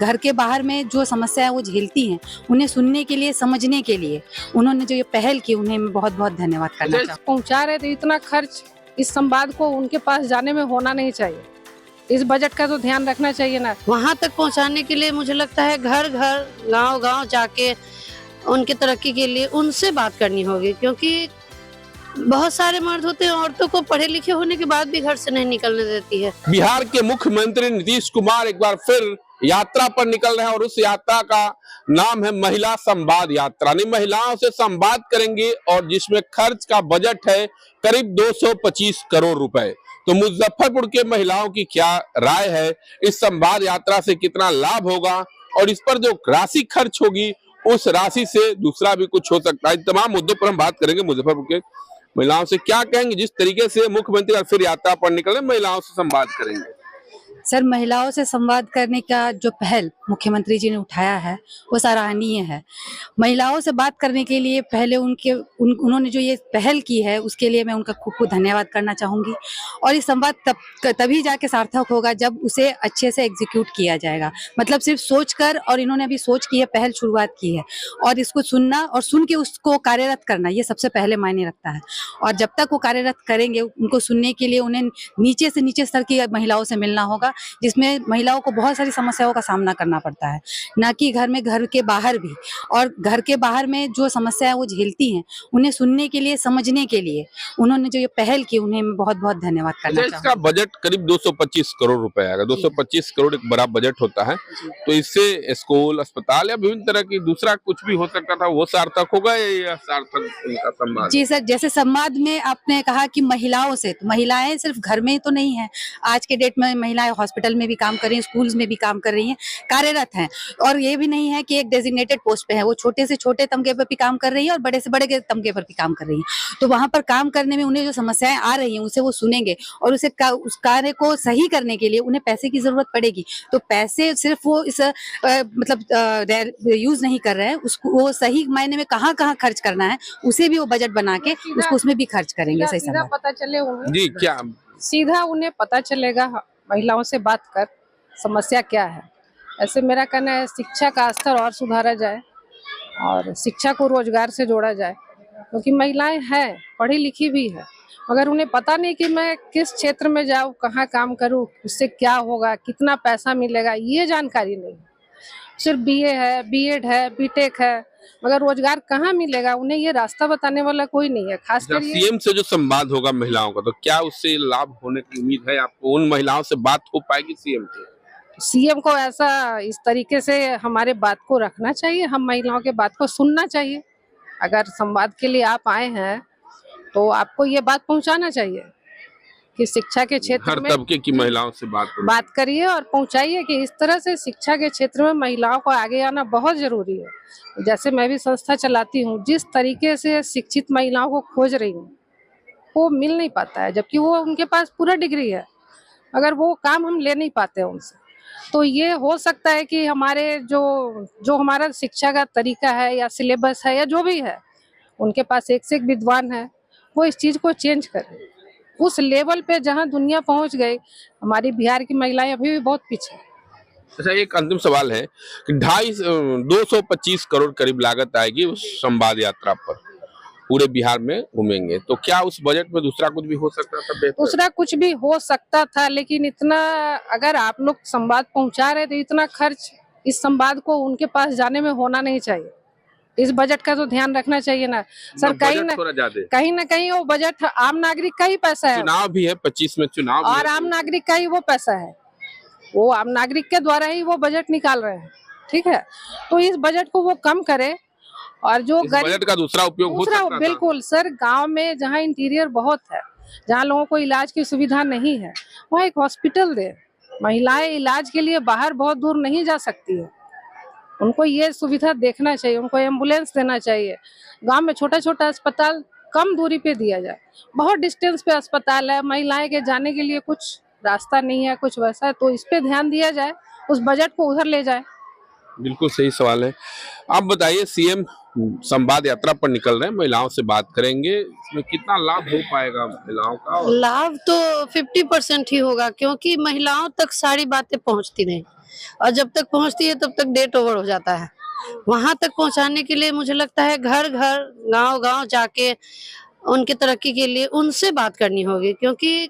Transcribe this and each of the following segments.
घर के बाहर में जो समस्या है वो झेलती हैं, उन्हें सुनने के लिए, समझने के लिए उन्होंने जो ये पहल की, उन्हें मैं बहुत बहुत धन्यवाद करना चाहूँगी। पहुंचा रहे तो इतना खर्च इस संवाद को उनके पास जाने में होना नहीं चाहिए। इस बजट का तो ध्यान रखना चाहिए ना। वहाँ तक पहुँचाने के लिए मुझे लगता है घर घर गांव गांव जाके उनकी तरक्की के लिए उनसे बात करनी होगी, क्योंकि बहुत सारे मर्द होते हैं औरतों को पढ़े लिखे होने के बाद भी घर से नहीं निकलने देती है। बिहार के मुख्यमंत्री नीतीश कुमार एक बार फिर यात्रा पर निकल रहे हैं और उस यात्रा का नाम है महिला संवाद यात्रा। नहीं, महिलाओं से संवाद करेंगे और जिसमें खर्च का बजट है करीब 225 करोड़ रुपए। तो मुजफ्फरपुर के महिलाओं की क्या राय है, इस संवाद यात्रा से कितना लाभ होगा और इस पर जो राशि खर्च होगी उस राशि से दूसरा भी कुछ हो सकता है। तमाम मुद्दों पर हम बात करेंगे। मुजफ्फरपुर के महिलाओं से क्या कहेंगे, जिस तरीके से मुख्यमंत्री फिर यात्रा पर निकले, महिलाओं से संवाद करेंगे। सर, महिलाओं से संवाद करने का जो पहल मुख्यमंत्री जी ने उठाया है वो सराहनीय है। महिलाओं से बात करने के लिए पहले उन्होंने जो ये पहल की है उसके लिए मैं उनका खूब खूब धन्यवाद करना चाहूँगी। और ये संवाद तभी जाके सार्थक होगा जब उसे अच्छे से एग्जीक्यूट किया जाएगा। मतलब सिर्फ सोच कर, और इन्होंने अभी सोच की है, पहल शुरुआत की है, और इसको सुनना और सुन के उसको कार्यरत करना, ये सबसे पहले मायने रखता है। और जब तक वो कार्यरत करेंगे, उनको सुनने के लिए उन्हें नीचे से नीचे स्तर की महिलाओं से मिलना होगा, जिसमें महिलाओं को बहुत सारी समस्याओं का सामना करना पड़ता है, ना कि घर में, घर के बाहर भी। और घर के बाहर में जो समस्या है वो झेलती हैं, उन्हें सुनने के लिए, समझने के लिए उन्होंने जो ये पहल की, उन्हें मैं बहुत बहुत धन्यवाद करना चाहूँगी। इसका बजट करीब 225 करोड़ रुपए आएगा। 225 करोड़ एक बड़ा बजट होता है, तो इससे स्कूल, अस्पताल या विभिन्न तरह की दूसरा कुछ भी हो सकता था, वो सार्थक होगा या सार्थक इनका संवाद? जी सर, जैसे संवाद में आपने कहा कि महिलाओं से, तो महिलाएं सिर्फ घर में ही तो नहीं है। आज के डेट में महिलाएं हॉस्पिटल में भी काम कर रही हैं, स्कूल्स में भी काम कर रही हैं, कार्यरत हैं। और ये भी नहीं है कि एक डेजिग्नेटेड पोस्ट पे है, वो छोटे से छोटे तमगे पर भी काम कर रही है और बड़े से बड़े तमगे पर भी काम कर रही है। तो वहां पर काम करने में उन्हें जो समस्याएं आ रही हैं उसे वो सुनेंगे, और उस कार्य को सही करने के लिए उन्हें पैसे की जरूरत पड़ेगी। तो पैसे सिर्फ वो इस मतलब यूज नहीं कर रहे हैं, उसको वो सही मायने में कहाँ कहाँ खर्च करना है उसे भी वो बजट बना के उसको उसमें भी खर्च करेंगे। सही सीधा पता चले उन्हें। जी, क्या सीधा उन्हें पता चलेगा महिलाओं से बात कर समस्या क्या है। ऐसे मेरा कहना है शिक्षा का स्तर और सुधारा जाए और शिक्षा को रोजगार से जोड़ा जाए, क्योंकि महिलाएं हैं, पढ़ी लिखी भी है, मगर उन्हें पता नहीं कि मैं किस क्षेत्र में जाऊँ, कहाँ काम करूँ, उससे क्या होगा, कितना पैसा मिलेगा, ये जानकारी नहीं। सिर्फ बीए है, बीएड है, बीटेक है, मगर रोजगार कहाँ मिलेगा, उन्हें ये रास्ता बताने वाला कोई नहीं है। खासकर सीएम से जो संवाद होगा महिलाओं का, तो क्या उससे लाभ होने की उम्मीद है आपको? उन महिलाओं से बात हो पाएगी सीएम से? सीएम को ऐसा इस तरीके से हमारे बात को रखना चाहिए, हम महिलाओं के बात को सुनना चाहिए। अगर संवाद के लिए आप आए हैं तो आपको ये बात पहुंचाना चाहिए कि शिक्षा के क्षेत्र में हर तबके की महिलाओं से बात करिए और पहुंचाइए कि इस तरह से शिक्षा के क्षेत्र में महिलाओं को आगे आना बहुत जरूरी है। जैसे मैं भी संस्था चलाती हूँ, जिस तरीके से शिक्षित महिलाओं को खोज रही हूँ वो मिल नहीं पाता है, जबकि वो उनके पास पूरा डिग्री है, अगर वो काम हम ले नहीं पाते उनसे। तो ये हो सकता है कि हमारे जो हमारा शिक्षा का तरीका है या सिलेबस है या जो भी है, उनके पास एक से एक विद्वान है, वो इस चीज को चेंज करें। उस लेवल पे जहां दुनिया पहुंच गई, हमारी बिहार की महिलाएं अभी भी बहुत पीछे। अच्छा, एक अंतिम सवाल है कि 225 करोड़ करीब लागत आएगी उस संवाद यात्रा पर, पूरे बिहार में घूमेंगे, तो क्या उस बजट में दूसरा कुछ भी हो सकता था? दूसरा कुछ भी हो सकता था, लेकिन इतना अगर आप लोग संवाद पहुंचा रहे तो इतना खर्च इस संवाद को उनके पास जाने में होना नहीं चाहिए। इस बजट का तो ध्यान रखना चाहिए ना सर। कहीं ना कहीं वो बजट आम नागरिक का ही पैसा है। चुनाव भी है, 25 में चुनाव और आम नागरिक का ही वो पैसा है, वो आम नागरिक के द्वारा ही वो बजट निकाल रहे हैं। ठीक है, तो इस बजट को वो कम करे और जो बजट का दूसरा उपयोग हो सकता था। बिल्कुल सर, गांव में जहां इंटीरियर बहुत है, जहां लोगों को इलाज की सुविधा नहीं है, वहाँ एक हॉस्पिटल दे। महिलाएं इलाज के लिए बाहर बहुत दूर नहीं जा सकती है, उनको ये सुविधा देखना चाहिए, उनको एम्बुलेंस देना चाहिए। गांव में छोटा छोटा अस्पताल कम दूरी पे दिया जाए, बहुत डिस्टेंस पे अस्पताल है, महिलाएं के जाने के लिए कुछ रास्ता नहीं है, कुछ वैसा है, तो इस पे ध्यान दिया जाए, उस बजट को उधर ले जाए। बिल्कुल सही सवाल है। आप बताइए, सीएम संवाद यात्रा पर निकल रहे हैं, महिलाओं से बात करेंगे, इसमें कितना लाभ हो पाएगा महिलाओं का? लाभ तो 50% ही होगा, क्योंकि महिलाओं तक सारी बातें पहुंचती नहीं। और जब तक पहुंचती है तब तक डेट ओवर हो जाता है। वहां तक पहुंचाने के लिए मुझे लगता है घर घर गांव गांव जाके उनकी तरक्की के लिए उनसे बात करनी होगी, क्योंकि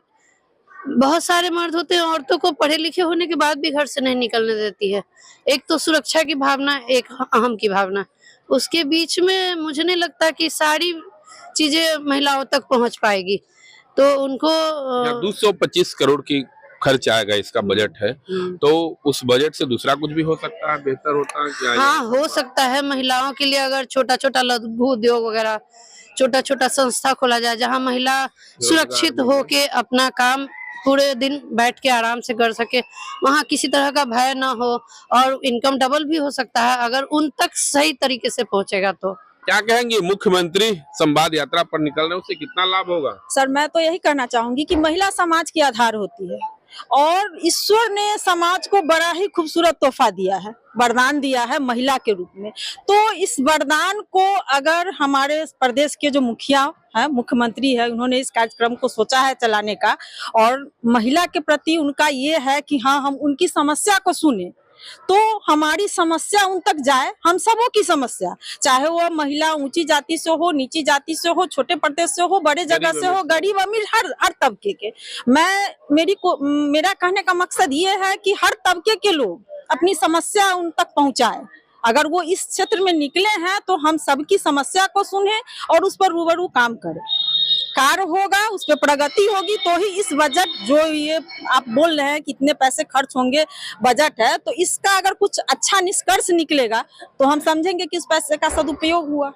बहुत सारे मर्द होते हैं औरतों को पढ़े लिखे होने के बाद भी घर से नहीं निकलने देती है। एक तो सुरक्षा की भावना, एक अहम की भावना, उसके बीच में मुझे नहीं लगता कि सारी चीजें महिलाओं तक पहुंच पाएगी। तो उनको 225 करोड़ की खर्च आएगा, इसका बजट है, तो उस बजट से दूसरा कुछ भी हो सकता है, बेहतर होता है क्या? हाँ, हो सकता है। महिलाओं के लिए अगर छोटा छोटा लघु उद्योग वगैरह, छोटा छोटा संस्था खोला जाए जहाँ महिला सुरक्षित होके अपना काम पूरे दिन बैठ के आराम से कर सके, वहाँ किसी तरह का भय ना हो, और इनकम डबल भी हो सकता है अगर उन तक सही तरीके से पहुंचेगा। तो क्या कहेंगे, मुख्यमंत्री संवाद यात्रा पर निकल रहे हैं, उससे कितना लाभ होगा? सर, मैं तो यही कहना चाहूंगी कि महिला समाज की आधार होती है और ईश्वर ने समाज को बड़ा ही खूबसूरत तोहफा दिया है, वरदान दिया है महिला के रूप में। तो इस वरदान को अगर हमारे प्रदेश के जो मुखिया है, मुख्यमंत्री है, उन्होंने इस कार्यक्रम को सोचा है चलाने का, और महिला के प्रति उनका ये है कि हाँ, हम उनकी समस्या को सुने, तो हमारी समस्या उन तक जाए। हम सबों की समस्या, चाहे वो महिला ऊंची जाति से हो, नीची जाति से हो, छोटे प्रदेश से हो, बड़े जगह से हो, गरीब अमीर, हर तबके के। मेरा कहने का मकसद ये है कि हर तबके के लोग अपनी समस्या उन तक पहुंचाए। अगर वो इस क्षेत्र में निकले हैं तो हम सबकी समस्या को सुने और उस पर रूबरू काम करें। कार्य होगा, उस पर प्रगति होगी, तो ही इस बजट, जो ये आप बोल रहे हैं कितने पैसे खर्च होंगे बजट है, तो इसका अगर कुछ अच्छा निष्कर्ष निकलेगा तो हम समझेंगे कि इस पैसे का सदुपयोग हुआ।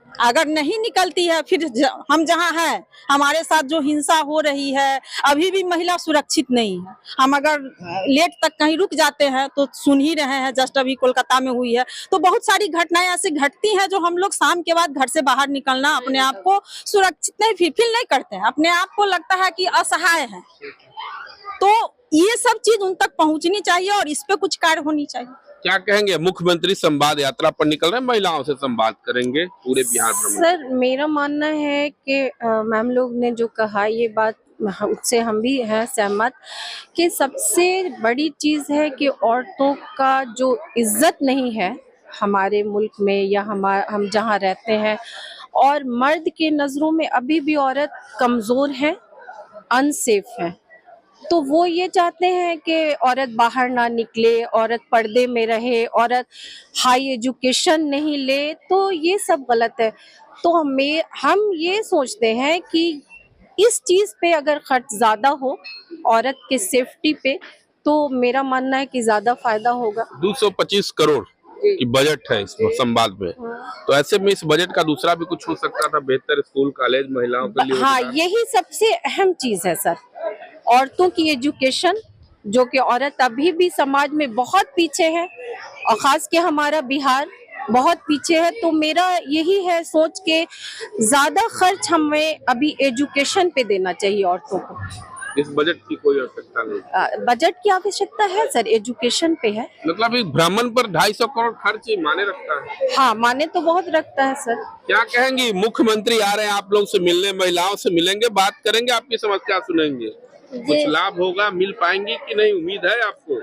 अगर नहीं निकलती है, फिर हम जहाँ हैं, हमारे साथ जो हिंसा हो रही है, अभी भी महिला सुरक्षित नहीं है। हम अगर लेट तक कहीं रुक जाते हैं तो सुन ही रहे हैं, जस्ट अभी कोलकाता में हुई है, तो बहुत सारी घटनाएं ऐसी घटती हैं जो हम लोग शाम के बाद घर से बाहर निकलना, अपने आप को सुरक्षित नहीं फील नहीं करते हैं, अपने आप को लगता है कि असहाय है। तो ये सब चीज उन तक पहुंचनी चाहिए और इस पे कुछ कार्य होनी चाहिए। क्या कहेंगे, मुख्यमंत्री संवाद यात्रा पर निकल रहे हैं, महिलाओं से संवाद करेंगे पूरे बिहार भ्रमण। सर, मेरा मानना है कि मैम लोग ने जो कहा ये बात उससे हम भी हैं सहमत, कि सबसे बड़ी चीज़ है कि औरतों का जो इज्जत नहीं है हमारे मुल्क में या हम जहाँ रहते हैं, और मर्द के नज़रों में अभी भी औरत कमज़ोर है, अनसेफ है। तो वो ये चाहते हैं कि औरत बाहर ना निकले, औरत पर्दे में रहे, औरत हाई एजुकेशन नहीं ले, तो ये सब गलत है। तो हम ये सोचते हैं कि इस चीज़ पे अगर खर्च ज़्यादा हो औरत के सेफ्टी पे, तो मेरा मानना है कि ज़्यादा फायदा होगा। 225 करोड़ की बजट है इस संवाद में, तो ऐसे में इस बजट का दूसरा भी कुछ हो सकता था, बेहतर स्कूल कॉलेज महिलाओं के लिए। हाँ, यही सबसे अहम चीज़ है सर, औरतों की एजुकेशन, जो कि औरत अभी भी समाज में बहुत पीछे है, और ख़ास के हमारा बिहार बहुत पीछे है। तो मेरा यही है सोच के ज़्यादा खर्च हमें अभी एजुकेशन पे देना चाहिए औरतों को। इस बजट की कोई आवश्यकता नहीं। बजट की आवश्यकता है सर, एजुकेशन पे है। मतलब इस भ्रमण पर 250 करोड़ खर्च माने रखता है? हाँ, माने तो बहुत रखता है सर। क्या कहेंगी, मुख्यमंत्री आ रहे हैं आप लोग से मिलने, महिलाओं से मिलेंगे, बात करेंगे, आपकी समस्या सुनेंगे, कुछ लाभ होगा, मिल पाएंगे कि नहीं, उम्मीद है आपको?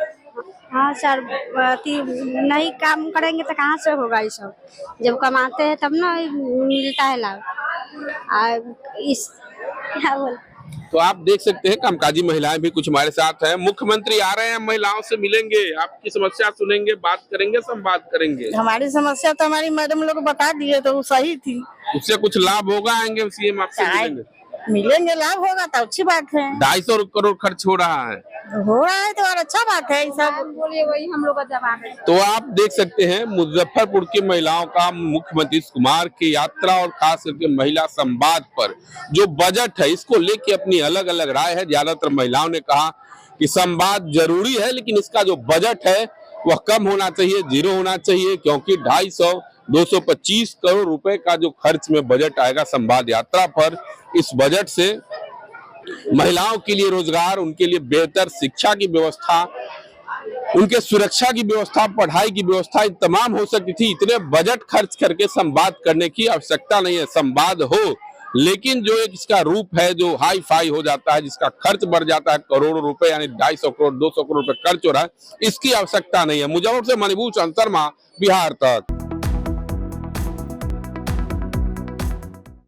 हाँ सर, नहीं काम करेंगे तो कहाँ से होगा ये सब? जब कमाते हैं तब ना मिलता है लाभ। क्या बोल, तो आप देख सकते हैं कामकाजी महिलाएं भी कुछ हमारे साथ हैं। मुख्यमंत्री आ रहे हैं, महिलाओं से मिलेंगे, आपकी समस्या सुनेंगे, बात करेंगे, संवाद करेंगे। हमारी समस्या तो हमारी मैडम लोग बता दिए, तो वो सही थी। उससे कुछ लाभ होगा, आएंगे सीएम आपसे मिलेंगे, लाभ होगा तो अच्छी बात है। 250 करोड़ खर्च हो रहा है तो और अच्छा बात है। सब बोलिए, वही हम लोग का जवाब है। तो आप देख सकते हैं मुजफ्फरपुर की महिलाओं का मुख्यमंत्री नीतीश कुमार की यात्रा और खास करके महिला संवाद पर जो बजट है, इसको लेके अपनी अलग अलग राय है। ज्यादातर महिलाओं ने कहा कि संवाद जरूरी है, लेकिन इसका जो बजट है वह कम होना चाहिए, 0 होना चाहिए, क्योंकि 225 करोड़ रुपए का जो खर्च में बजट आएगा संवाद यात्रा पर, इस बजट से महिलाओं के लिए रोजगार, उनके लिए बेहतर शिक्षा की व्यवस्था, उनके सुरक्षा की व्यवस्था, पढ़ाई की व्यवस्था तमाम हो सकती थी। इतने बजट खर्च करके संवाद करने की आवश्यकता नहीं है। संवाद हो लेकिन जो एक इसका रूप है जो हाई फाई हो जाता है, जिसका खर्च बढ़ जाता है करोड़ों रुपए, यानी 250 करोड़ 200 करोड़ रुपए खर्च हो रहा है, इसकी आवश्यकता नहीं है। मुजफ्फरपुर से मणिभूषण शर्मा, बिहार तक।